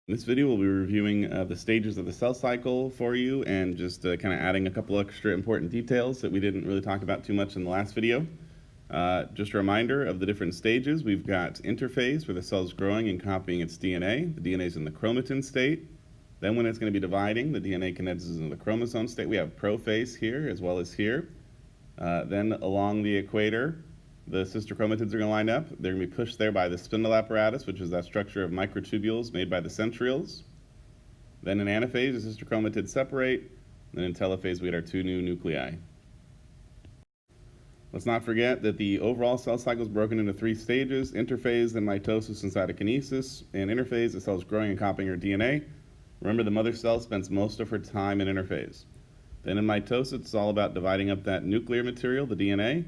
In this video, we'll be reviewing the stages of the cell cycle for you and just kind of adding a couple extra important details that we didn't really talk about too much in the last video. Just a reminder of the different stages. We've got interphase, where the cell's growing and copying its DNA. The DNA is in the chromatin state. Then when it's going to be dividing, the DNA condenses into the chromosome state. We have prophase here as well as here. Then along the equator, the sister chromatids are going to line up. They're going to be pushed there by the spindle apparatus, which is that structure of microtubules made by the centrioles. Then in anaphase, the sister chromatids separate. Then in telophase, we get our two new nuclei. Let's not forget that the overall cell cycle is broken into three stages: interphase, then mitosis and cytokinesis. In interphase, the cell is growing and copying her DNA. Remember, the mother cell spends most of her time in interphase. Then in mitosis, it's all about dividing up that nuclear material, the DNA.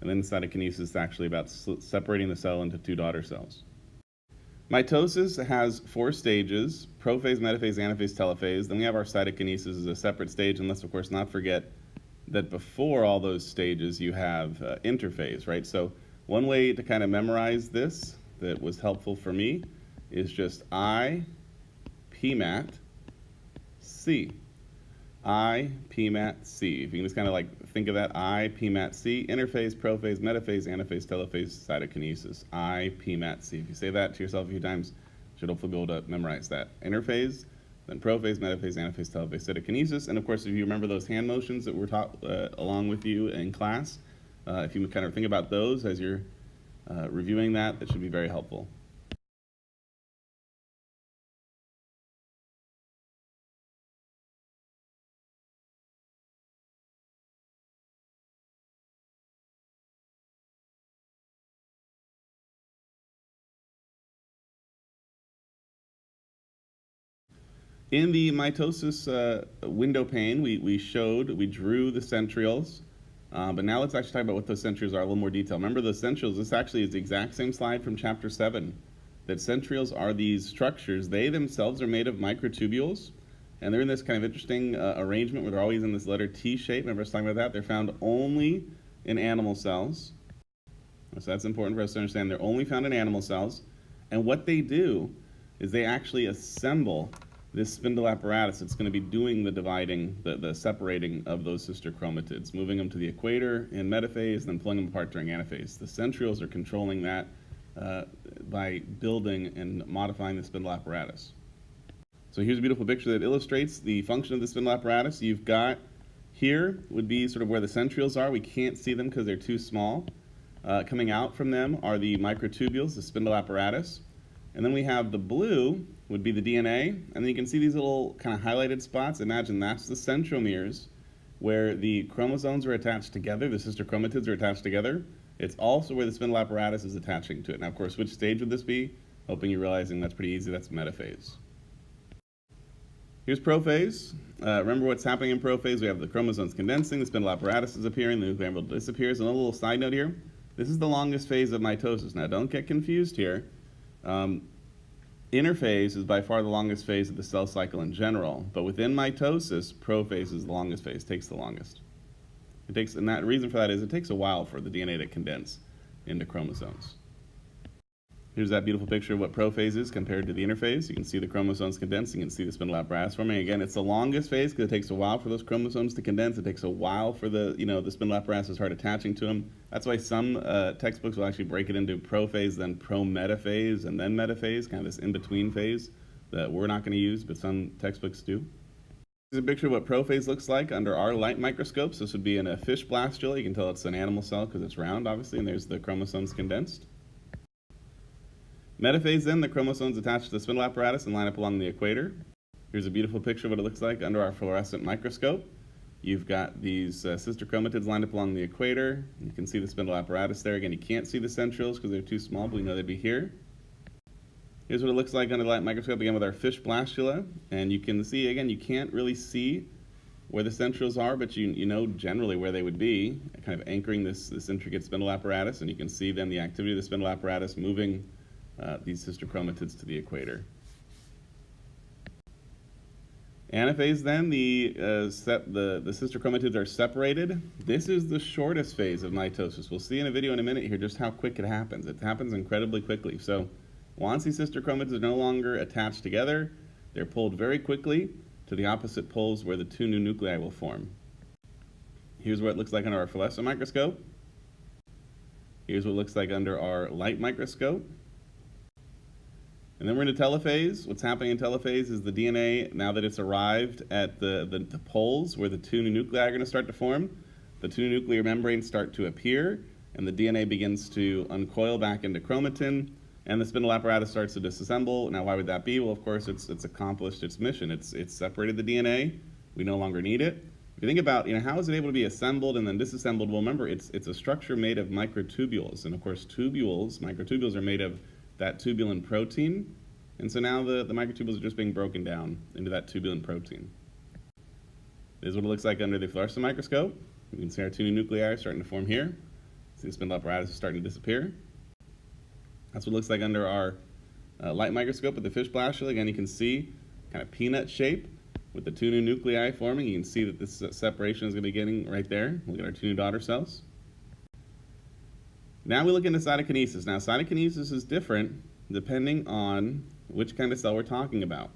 And then cytokinesis is actually about separating the cell into two daughter cells. Mitosis has four stages: prophase, metaphase, anaphase, telophase. Then we have our cytokinesis as a separate stage, and let's of course not forget that before all those stages you have interphase, right? So one way to kind of memorize this that was helpful for me is just I, PMAT, C. I, PMAT, C. If you can just kind of like think of that, I, PMAT, C, interphase, prophase, metaphase, anaphase, telophase, cytokinesis. I, PMAT, C. If you say that to yourself a few times, you should hopefully be able to memorize that. Interphase, then prophase, metaphase, anaphase, telophase, cytokinesis. And of course, if you remember those hand motions that were taught along with you in class, if you kind of think about those as you're reviewing that, that should be very helpful. In the mitosis window pane, we drew the centrioles, but now let's actually talk about what those centrioles are in a little more detail. Remember, the centrioles, this actually is the exact same slide from chapter 7, that centrioles are these structures. They themselves are made of microtubules, and they're in this kind of interesting arrangement where they're always in this letter T shape. Remember us talking about that? They're found only in animal cells. So that's important for us to understand. They're only found in animal cells, and what they do is they actually assemble this spindle apparatus. It's going to be doing the dividing, the separating of those sister chromatids, moving them to the equator in metaphase, and then pulling them apart during anaphase. The centrioles are controlling that by building and modifying the spindle apparatus. So here's a beautiful picture that illustrates the function of the spindle apparatus. You've got here would be sort of where the centrioles are. We can't see them because they're too small. Coming out from them are the microtubules, the spindle apparatus. And then we have the blue would be the DNA, and then you can see these little kind of highlighted spots. Imagine that's the centromeres where the chromosomes are attached together, the sister chromatids are attached together. It's also where the spindle apparatus is attaching to it. Now, of course, which stage would this be? Hoping you're realizing that's pretty easy. That's metaphase. Here's prophase. Remember what's happening in prophase. We have the chromosomes condensing, the spindle apparatus is appearing, the nuclear envelope disappears. And a little side note here, this is the longest phase of mitosis. Now, don't get confused here. Interphase is by far the longest phase of the cell cycle in general, but within mitosis, prophase is the longest phase, takes the longest. And that reason for that is it takes a while for the DNA to condense into chromosomes. Here's that beautiful picture of what prophase is compared to the interphase. You can see the chromosomes condensing, you can see the spindle apparatus forming. Again, it's the longest phase because it takes a while for those chromosomes to condense. It takes a while for the spindle apparatus to start attaching to them. That's why some textbooks will actually break it into prophase, then prometaphase, and then metaphase, kind of this in-between phase that we're not going to use, but some textbooks do. Here's a picture of what prophase looks like under our light microscopes. This would be in a fish blastula. You can tell it's an animal cell because it's round, obviously, and there's the chromosomes condensed. Metaphase, then, the chromosomes attach to the spindle apparatus and line up along the equator. Here's a beautiful picture of what it looks like under our fluorescent microscope. You've got these sister chromatids lined up along the equator. You can see the spindle apparatus there. Again, you can't see the centrioles because they're too small, but we know they'd be here. Here's what it looks like under the light microscope, again, with our fish blastula. And you can see, again, you can't really see where the centrioles are, but you know generally where they would be, kind of anchoring this intricate spindle apparatus. And you can see then the activity of the spindle apparatus moving these sister chromatids to the equator. Anaphase, then, the sister chromatids are separated. This is the shortest phase of mitosis. We'll see in a video in a minute here just how quick it happens. It happens incredibly quickly. So once these sister chromatids are no longer attached together, They're pulled very quickly to the opposite poles where the two new nuclei will form. Here's what it looks like under our fluorescent microscope. Here's what it looks like under our light microscope. And then we're into telophase. What's happening in telophase is the DNA, now that it's arrived at the poles where the two new nuclei are going to start to form, the two nuclear membranes start to appear, and the DNA begins to uncoil back into chromatin, and the spindle apparatus starts to disassemble. Now, why would that be? Well, of course, it's accomplished its mission. It's separated the DNA. We no longer need it. If you think about, how is it able to be assembled and then disassembled? Well, remember, it's a structure made of microtubules, and of course, microtubules are made of that tubulin protein, and so now the microtubules are just being broken down into that tubulin protein. This is what it looks like under the fluorescent microscope. You can see our two new nuclei are starting to form here. See the spindle apparatus is starting to disappear. That's what it looks like under our light microscope with the fish blastula. Again, you can see kind of peanut shape with the two new nuclei forming. You can see that this separation is going to be getting right there. Look at our two new daughter cells. Now we look into cytokinesis. Now, cytokinesis is different depending on which kind of cell we're talking about.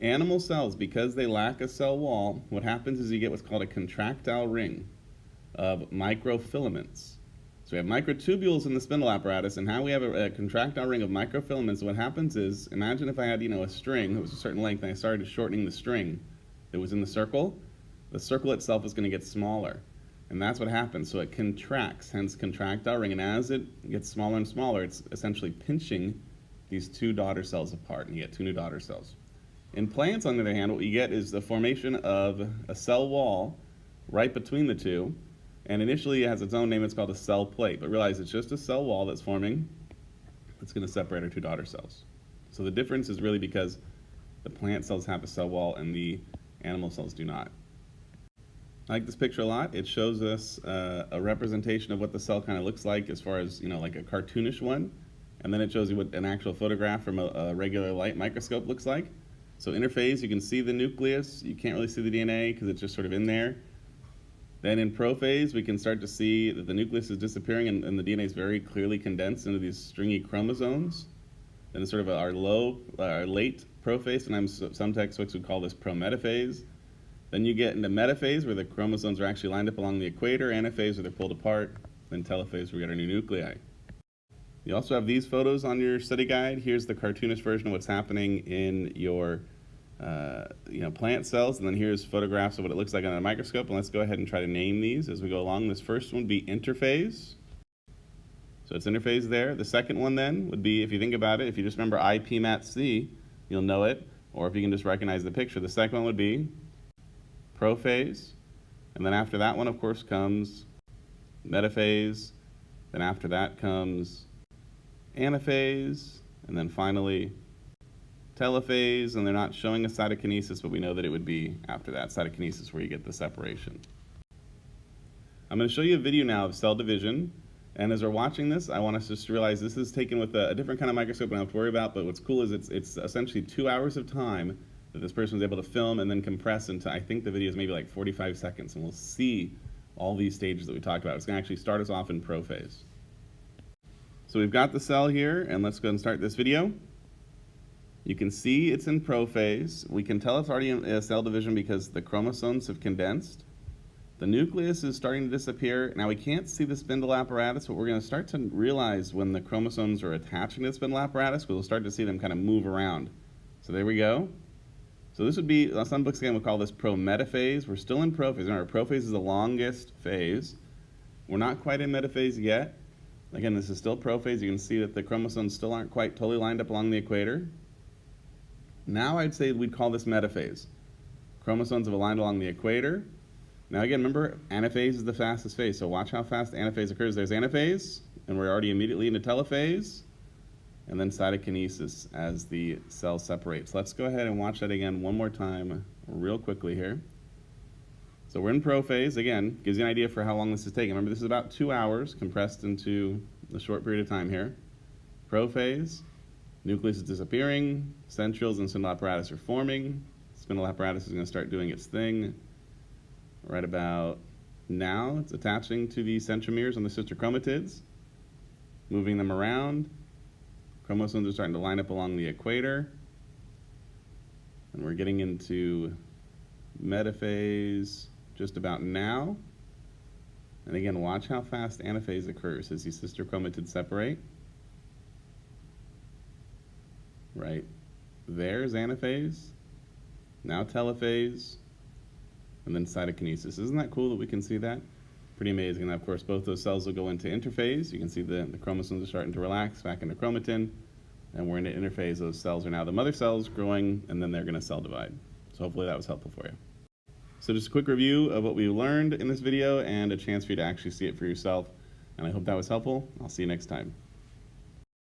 Animal cells, because they lack a cell wall, what happens is you get what's called a contractile ring of microfilaments. So we have microtubules in the spindle apparatus, and how we have a contractile ring of microfilaments, what happens is, imagine if I had, a string that was a certain length, and I started shortening the string that was in the circle itself is going to get smaller. And that's what happens. So it contracts, hence contractile ring, and as it gets smaller and smaller, it's essentially pinching these two daughter cells apart, and you get two new daughter cells. In plants, on the other hand, what you get is the formation of a cell wall right between the two, and initially it has its own name. It's called a cell plate, but realize it's just a cell wall that's forming that's going to separate our two daughter cells. So the difference is really because the plant cells have a cell wall and the animal cells do not. I like this picture a lot. It shows us a representation of what the cell kind of looks like as far as, like a cartoonish one, and then it shows you what an actual photograph from a regular light microscope looks like. So interphase, you can see the nucleus. You can't really see the DNA because it's just sort of in there. Then in prophase, we can start to see that the nucleus is disappearing and the DNA is very clearly condensed into these stringy chromosomes. Then it's sort of our late prophase, and some textbooks would call this prometaphase. Then you get into metaphase, where the chromosomes are actually lined up along the equator, anaphase, where they're pulled apart, then telophase, where we get our new nuclei. You also have these photos on your study guide. Here's the cartoonish version of what's happening in your plant cells, and then here's photographs of what it looks like under a microscope. And let's go ahead and try to name these as we go along. This first one would be interphase. So it's interphase there. The second one then would be, if you think about it, if you just remember IPMAT-C, you'll know it. Or if you can just recognize the picture, the second one would be prophase. And then after that one, of course, comes metaphase. Then after that comes anaphase. And then finally telophase, and they're not showing a cytokinesis, but we know that it would be after that cytokinesis where you get the separation. I'm going to show you a video now of cell division, and as we're watching this, I want us just to realize this is taken with a different kind of microscope we don't have to worry about, but what's cool is it's essentially 2 hours of time that this person was able to film and then compress into, I think the video is maybe like 45 seconds, and we'll see all these stages that we talked about. It's going to actually start us off in prophase. So we've got the cell here, and let's go and start this video. You can see it's in prophase. We can tell it's already in cell division because the chromosomes have condensed. The nucleus is starting to disappear. Now we can't see the spindle apparatus, but we're going to start to realize when the chromosomes are attaching to the spindle apparatus, we'll start to see them kind of move around. So there we go. So this would be, some books again will call this prometaphase. We're still in prophase. Remember, prophase is the longest phase. We're not quite in metaphase yet. Again, this is still prophase. You can see that the chromosomes still aren't quite totally lined up along the equator. Now I'd say we'd call this metaphase. Chromosomes have aligned along the equator. Now again, remember, anaphase is the fastest phase, so watch how fast anaphase occurs. There's anaphase, and we're already immediately into telophase, and then cytokinesis as the cell separates. Let's go ahead and watch that again one more time real quickly here. So we're in prophase. Again, gives you an idea for how long this is taking. Remember, this is about 2 hours compressed into a short period of time here. Prophase. Nucleus is disappearing, centrioles and spindle apparatus are forming. Spindle apparatus is going to start doing its thing. Right about now, it's attaching to the centromeres on the sister chromatids, moving them around. Chromosomes are starting to line up along the equator. And we're getting into metaphase just about now. And again, watch how fast anaphase occurs as these sister chromatids separate. Right there's anaphase, now telophase, and then cytokinesis. Isn't that cool that we can see that? Pretty amazing. And of course, both those cells will go into interphase. You can see the chromosomes are starting to relax back into chromatin, and we're into interphase. Those cells are now the mother cells growing, and then they're going to cell divide. So hopefully that was helpful for you. So just a quick review of what we learned in this video and a chance for you to actually see it for yourself. And I hope that was helpful. I'll see you next time.